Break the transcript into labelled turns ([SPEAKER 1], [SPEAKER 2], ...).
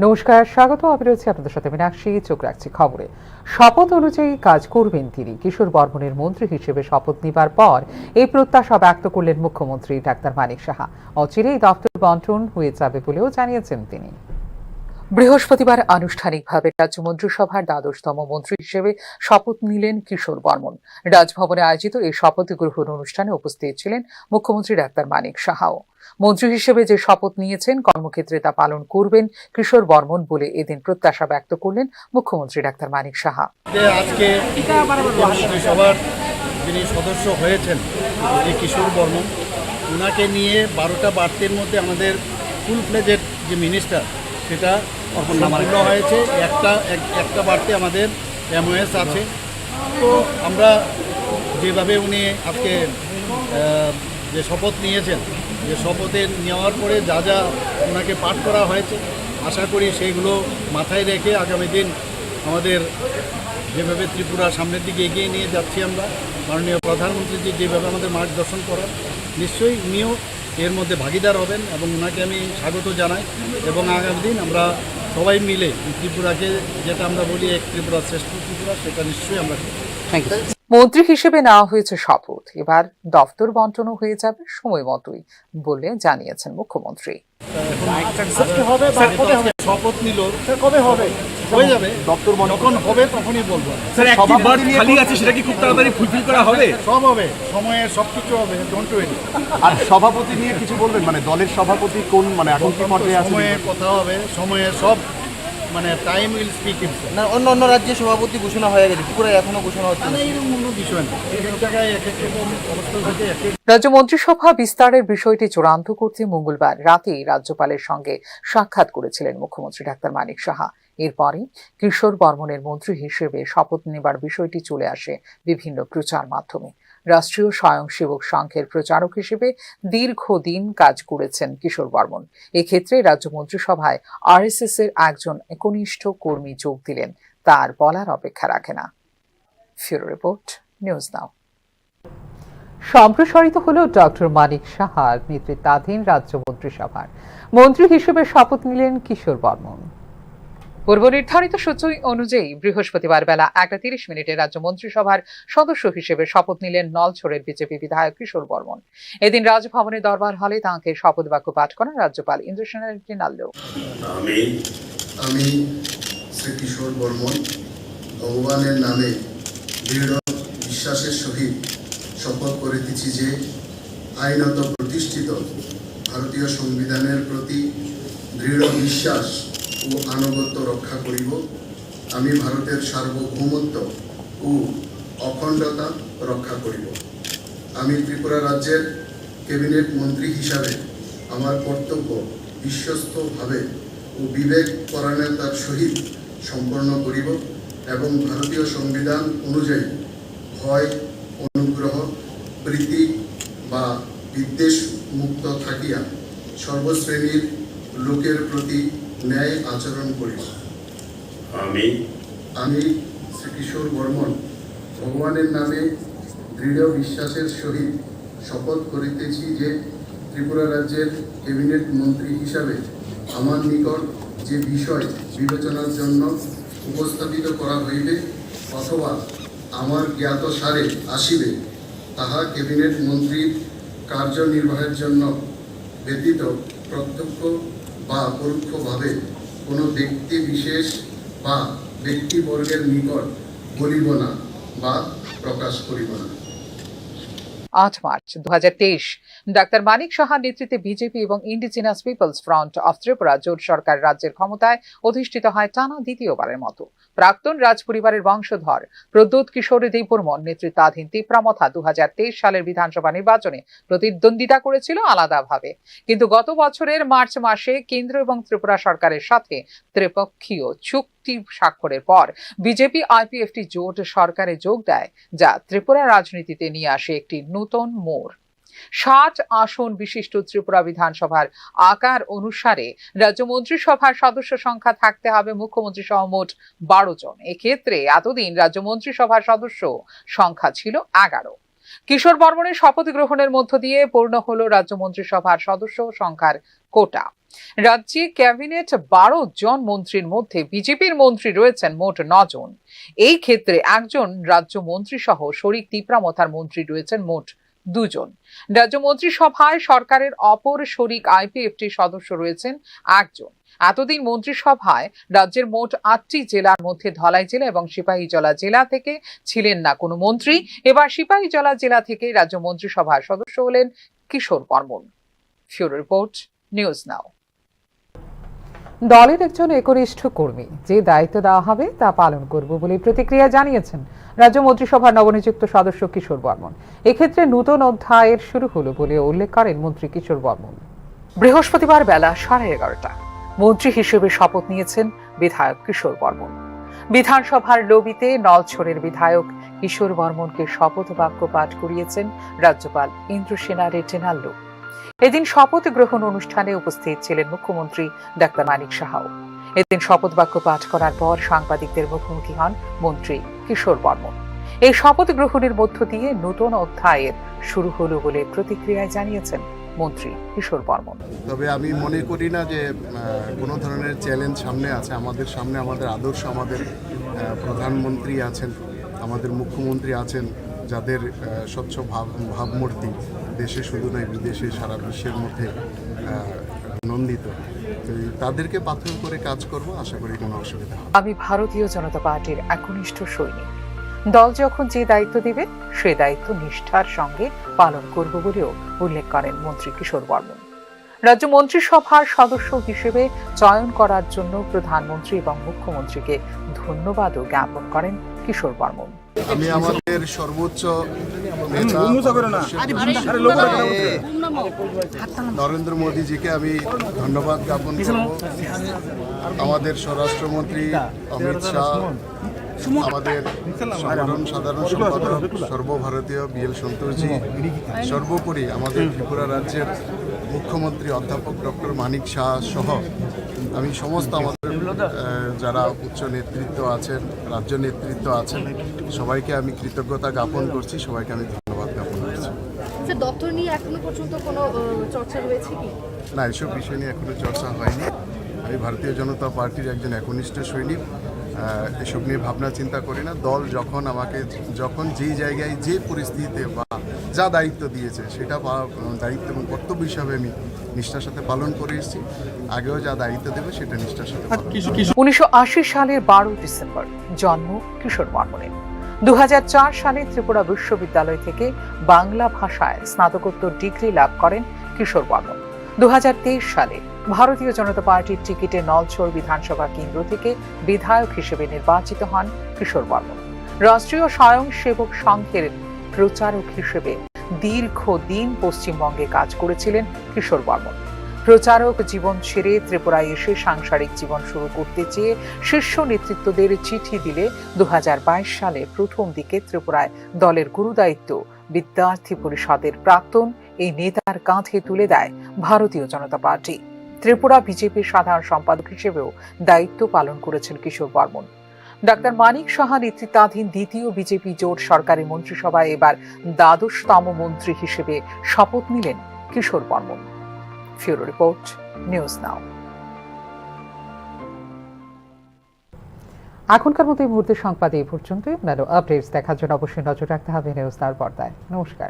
[SPEAKER 1] নমস্কার, স্বাগত। আমি রয়েছি আপনাদের সাথে মীনাক্ষী। চোখ রাখছি খবরে। শপথ অনুযায়ী কাজ করবেন তিনি। কিশোর বর্মনের মন্ত্রী হিসেবে শপথ নেবার পর এই প্রত্যাশা ব্যক্ত করলেন মুখ্যমন্ত্রী ডাক্তার মানিক সাহা। অচিরেই দপ্তর বন্টন হয়ে যাবে বলেও জানিয়েছেন তিনি। বৃহস্পতিবার আনুষ্ঠানিকভাবে রাজ্য মন্ত্রিসভার দ্বাদশতম মন্ত্রী হিসেবে শপথ নিলেন কিশোর বর্মন। রাজভবনে আয়োজিত এই শপথ গ্রহণ অনুষ্ঠানে উপস্থিত ছিলেন মুখ্যমন্ত্রী ডাক্তার মানিক সাহাও। মন্ত্রী হিসেবে যে শপথ নিয়েছেন কর্মক্ষেত্রে তা পালন করবেন কিশোর বর্মন বলে এদিন প্রত্যাশা ব্যক্ত করলেন মুখ্যমন্ত্রী ডাক্তার মানিক সাহা।
[SPEAKER 2] আজকে মন্ত্রিসভার যিনি সদস্য হয়েছেন এই কিশোর বর্মন, ওনাকে নিয়ে 12টা বার্তের মধ্যে আমাদের ফুল ফ্লেজেড যে মিনিস্টার সেটা সম্পূর্ণ হয়েছে। একটা বার্তে আমাদের এমওএস আছে। তো আমরা যেভাবে উনি আজকে যে শপথ নিয়েছেন, যে শপথে নেওয়ার পরে যা যা ওনাকে পাঠ করা হয়েছে, আশা করি সেইগুলো মাথায় রেখে আগামী দিন আমাদের যেভাবে ত্রিপুরা সামনের দিকে এগিয়ে নিয়ে যাচ্ছি আমরা, মাননীয় প্রধানমন্ত্রী যেভাবে আমাদের মার্গদর্শন করার, নিশ্চয়ই উনিও এর মধ্যে ভাগিদার হবেন এবং ওনাকে আমি স্বাগত জানাই। এবং আগামী দিন আমরা সবাই মিলে ত্রিপুরাকে, যেটা আমরা বলি এক ত্রিপুরা শ্রেষ্ঠ ত্রিপুরা, সেটা নিশ্চয়ই আমরা
[SPEAKER 1] মন্ত্রী হিসেবে নেওয়া হয়েছে শপথ, এবার দফতর বন্টনও হয়ে যাবে সময় মতোই বলে জানিয়েছেন মুখ্যমন্ত্রী।
[SPEAKER 2] শপথ নিল কবে হবে, হয়ে যাবে দপ্তর যখন হবে তখনই বলবো।
[SPEAKER 3] খালি আছে, সেটা কি খুব তাড়াতাড়ি ফুলফিল করা হবে?
[SPEAKER 2] সব হবে, সময়ে সবকিছু হবে, ডোন্ট ওয়ারি।
[SPEAKER 4] আর সভাপতি নিয়ে কিছু বলবেন, মানে দলের সভাপতি কোন, মানে এখন কি পর্যায়ে আছে?
[SPEAKER 2] সময়ে কথা হবে, সময়ে সব, মানে টাইম উইল স্পিক ইটসেলফ।
[SPEAKER 5] না, অন্য রাজ্যে সভাপতি ঘোষণা হয়ে গেছে, ত্রিপুরায় এখনো ঘোষণা হচ্ছে না।
[SPEAKER 2] এরকম কোনো বিষয় না, এক এক জায়গায় এক এক রকম অবস্থা থেকে এক এক।
[SPEAKER 1] রাজ্য মন্ত্রিসভা বিস্তারের বিষয়টি চূড়ান্ত করতে মঙ্গলবার রাতেই রাজ্যপালের সঙ্গে সাক্ষাৎ করেছিলেন মুখ্যমন্ত্রী ডাক্তার মানিক সাহা। এরপরই কিশোর বর্মনের মন্ত্রী হিসেবে শপথ নেবার বিষয়টি চলে আসে বিভিন্ন প্রচার মাধ্যমে। রাষ্ট্রীয় স্বয়ংসেবক সংঘের প্রচারক হিসেবে দীর্ঘদিন কাজ করেছেন কিশোর বর্মন। এক্ষেত্রে রাজ্য মন্ত্রিসভায় আরএসএস এর একজন একনিষ্ঠ কর্মী যোগ দিলেন, তার বলার অপেক্ষা রাখে না। ফিউরো রিপোর্ট, নিউজ নাও। সম্প্রসারিত হল ডক্টর মানিক সাহার নেতৃত্বাধীন রাজ্য মন্ত্রিসভার। মন্ত্রী হিসেবে শপথ নিলেন কিশোর বর্মন। পূর্ব নির্ধারিত সূচি অনুযায়ী বৃহস্পতিবার বেলা 1:30 রাজ্য মন্ত্রিসভার সদস্য হিসেবে শপথ নিলেন নলছড়ের বিজেপি বিধায়ক কিশোর বর্মন। এদিন রাজভবনের দরবার হলে তাঁকে শপথ বাক্য পাঠ করেন রাজ্যপাল ইন্দ্রসেন নাল্লো।
[SPEAKER 6] আমি শ্রী কিশোর বর্মন ভগবানের নামে দৃঢ় বিশ্বাসের সহিত শপথ করিতেছি যে আইনত প্রতিষ্ঠিত ভারতীয় সংবিধানের প্রতি দৃঢ় বিশ্বাস ও আনুগত্য রক্ষা করিব। আমি ভারতের সার্বভৌমত্ব ও অখণ্ডতা রক্ষা করিব। আমি ত্রিপুরা রাজ্যের ক্যাবিনেট মন্ত্রী হিসাবে আমার কর্তব্য বিশ্বস্তভাবে ও বিবেক পরায়ণতার সহিত সম্পন্ন করিব এবং ভারতীয় সংবিধান অনুযায়ী ভয়, অনুগ্রহ, প্রীতি বা বিদ্বেষ মুক্ত থাকিয়া সর্বশ্রেণীর লোকের প্রতি ন্যায় আচরণ করিব। আমি শ্রী কিশোর বর্মন ভগবানের নামে দৃঢ় বিশ্বাসের সহিত শপথ করিতেছি যে ত্রিপুরা রাজ্যের ক্যাবিনেট মন্ত্রী হিসাবে আমার নিকট যে বিষয় বিবেচনার জন্য উপস্থাপিত করা হইবে অথবা আমার জ্ঞাত সারে আসিবে, তাহা ক্যাবিনেট মন্ত্রীর কার্যনির্বাহের জন্য ব্যতীত প্রত্যক্ষ বা পরোক্ষভাবে কোনো ব্যক্তি বিশেষ বা ব্যক্তিবর্গের নিকট বলিব না বা প্রকাশ করিব না।
[SPEAKER 1] 8 মার্চ 2023 ডাক্তার মানিক সাহার নেতৃত্বে বিজেপি এবং Indigenous People's Front of Tripura জোট সরকার রাজ্যের ক্ষমতায় অধিষ্ঠিত হয় টানা দ্বিতীয়বারের মতো। প্রাক্তন রাজ পরিবারের বংশধর প্রদ্যোৎ কিশোর দেববর্মন নেতৃত্বাধীন তিপ্রামথা 2023 সালের বিধানসভা নির্বাচনে প্রতিদ্বন্দ্বিতা করেছিল আলাদাভাবে, কিন্তু গত বছরের মার্চ মাসে কেন্দ্র এবং ত্রিপুরা সরকারের সাথে ত্রিপক্ষীয় চুক্তি স্বাক্ষরের পর বিজেপি আইপিএফটি জোট সরকারে যোগ দেয়, যা ত্রিপুরা রাজনীতিতে নিয়ে আসে একটি নতুন মোড়। 60 আসন বিশিষ্ট ত্রিপুরা বিধানসভার আকার অনুসারে রাজ্য মন্ত্রিসভার সদস্য সংখ্যা থাকতে হবে মুখ্যমন্ত্রী সহ মোট 12 জন। এক্ষেত্রে এতদিন রাজ্য মন্ত্রিসভার সদস্য সংখ্যা ছিল 11। কিশোর বর্মনের শপথ গ্রহণের মধ্য দিয়ে পূর্ণ হলো রাজ্য মন্ত্রিসভার সদস্য সংখ্যার কোটা। রাজ্যে ক্যাবিনেট 12 জন মন্ত্রীর মধ্যে বিজেপির মন্ত্রী রয়েছেন মোট 9 জন। এই ক্ষেত্রে একজন রাজ্য মন্ত্রী সহ শরিক তিপ্রামথার মন্ত্রী রয়েছেন মোট 2 জন। রাজ্য মন্ত্রিসভায় সরকারের অপর শরিক আইপিএফটি সদস্য রয়েছেন 1 জন। এতদিন মন্ত্রিসভায় রাজ্যের মোট 8টি জেলার মধ্যে ধলাই জেলা এবং সিপাহীজলা জেলা থেকে ছিলেন না কোনো মন্ত্রী। এবার সিপাহীজলা জেলা থেকে রাজ্য মন্ত্রিসভার সদস্য হলেন কিশোর বর্মন। ফিউরো রিপোর্ট, নিউজ নাও। দলের একজন একনিষ্ঠ কর্মী, যে দায়িত্ব দেওয়া হবে তা পালন করব বলে প্রতিক্রিয়া জানিয়েছেন রাজ্য মন্ত্রিসভার নবনিযুক্ত সদস্য কিশোর বর্মন। এক্ষেত্রে নতুন অধ্যায়ের শুরু হলো বলে উল্লেখ করেন মন্ত্রী কিশোর বর্মন। বৃহস্পতিবার বেলা 11:30 মন্ত্রী হিসেবে শপথ নিয়েছেন বিধায়ক কিশোর বর্মন। বিধানসভার লবিতে নলছড়ের বিধায়ক কিশোর বর্মনকে শপথ বাক্য পাঠ করিয়েছেন রাজ্যপাল ইন্দ্রসেনা রেড্ডি। এদিন শপথ গ্রহণ অনুষ্ঠানে উপস্থিত ছিলেন মুখ্যমন্ত্রী ডাক্তার মানিক সাহাও। এদিন শপথ বাক্য পাঠ করার পর সাংবাদিকদের মুখোমুখি হন মন্ত্রী কিশোর বর্মন। এই শপথ গ্রহণের মধ্য দিয়ে নতুন অধ্যায়ের শুরু হলো বলে প্রতিক্রিয়ায় জানিয়েছেন মন্ত্রী কিশোর বর্মন।
[SPEAKER 6] তবে আমি মনে করি না যে কোনো ধরনের চ্যালেঞ্জ সামনে আছে। আমাদের সামনে আমাদের আদর্শ, আমাদের প্রধানমন্ত্রী আছেন, আমাদের মুখ্যমন্ত্রী আছেন, যাদের স্বচ্ছ ভাবমূর্তি দেশে শুধু নয় বিদেশে সারা বিশ্বের মধ্যে নন্দিত। তাদেরকে পাথর করে কাজ করব, আশা করি কোনো অসুবিধা হবে না।
[SPEAKER 1] আমি ভারতীয় জনতা পার্টির একনিষ্ঠ সৈনিক। দল যখন যে দায়িত্ব দেবে সে দায়িত্ব নিষ্ঠার সঙ্গে পালন করব বলেও উল্লেখ করেন মন্ত্রী কিশোর বর্মন। রাজ্য মন্ত্রিসভার সদস্য হিসেবে চয়ন করার জন্য প্রধানমন্ত্রী এবং মুখ্যমন্ত্রীকে ধন্যবাদও জ্ঞাপন করেন কিশোর বর্মন।
[SPEAKER 6] আমি আমাদের সর্বোচ্চ নেতা নরেন্দ্র মোদীজিকে আমি ধন্যবাদ জ্ঞাপন করব। আমাদের স্বরাষ্ট্রমন্ত্রী অমিত শাহ, আমাদের সাধারণ সম্পাদক সর্বভারতীয় বিএল সন্তোষজি, সর্বোপরি আমাদের ত্রিপুরা রাজ্যের মুখ্যমন্ত্রী অধ্যাপক ডক্টর মানিক শাহ সহ আমি সমস্ত আমাদের যারা উচ্চ নেতৃত্ব আছেন, রাজ্য নেতৃত্ব আছেন, সবাইকে আমি কৃতজ্ঞতা জ্ঞাপন করছি, সবাইকে আমি ধন্যবাদ জ্ঞাপন করছি।
[SPEAKER 7] স্যার, দপ্তর নিয়ে এখনো পর্যন্ত কোনো চর্চা রয়েছে কি?
[SPEAKER 6] না, এসব বিষয় নিয়ে এখনো চর্চা হয়নি। আমি ভারতীয় জনতা পার্টির একজন একনিষ্ঠ সৈনিক, এসব নিয়ে ভাবনা চিন্তা করি না। দল যখন যেই জায়গায় যে পরিস্থিতিতে বা যা দায়িত্ব দিয়েছে সেটা দায়িত্ব এবং কর্তব্য হিসাবে আমি নিষ্ঠার সাথে পালন করে এসেছি। আগেও যা দায়িত্ব দেবে সেটা নিষ্ঠার সাথে পালন করব।
[SPEAKER 1] 1980 সালের 12 ডিসেম্বর জন্ম কিশোর বর্মনের। 2004 সালে ত্রিপুরা বিশ্ববিদ্যালয় থেকে বাংলা ভাষায় স্নাতকোত্তর ডিগ্রি লাভ করেন কিশোর বর্মন। 2023 সালে ভারতীয় জনতা পার্টির টিকিটে নলছড় বিধানসভা কেন্দ্র থেকে বিধায়ক হিসেবে নির্বাচিত হন কিশোর বর্মন। রাষ্ট্রীয় স্বয়ংসেবক সংঘের প্রচারক হিসেবে দীর্ঘদিন পশ্চিমবঙ্গে কাজ করেছিলেন কিশোর বর্মন। প্রচারক জীবন ছেড়ে ত্রিপুরায় এসে সাংসারিক জীবন শুরু করতে চেয়ে শীর্ষ নেতৃত্বদের চিঠি দিলে 2022 সালে প্রথম দিকে ত্রিপুরায় দলের গুরুদায়িত্ব বিদ্যার্থী পরিষদের প্রাক্তন এই নেতার কাঁধে তুলে দেয় ভারতীয় জনতা পার্টি। ত্রিপুরা বিজেপির সাধারণ সম্পাদক হিসেবেও দায়িত্ব পালন করেছেন কিশোর বর্মন। ডাক্তার মানিক সাহা নেতৃত্বাধীন দ্বিতীয় বিজেপি জোট সরকারি মন্ত্রিসভায় এবার দ্বাদশতম মন্ত্রী হিসেবে শপথ নিলেন কিশোর বর্মন। ফিউরো রিপোর্ট, নিউজ নাও। এখনকার মতো এই মুহূর্তের সংবাদ এই পর্যন্ত। আপডেটস দেখার জন্য অবশ্যই নজর রাখতে হবে নিউজ নাওর পর্দায়। নমস্কার।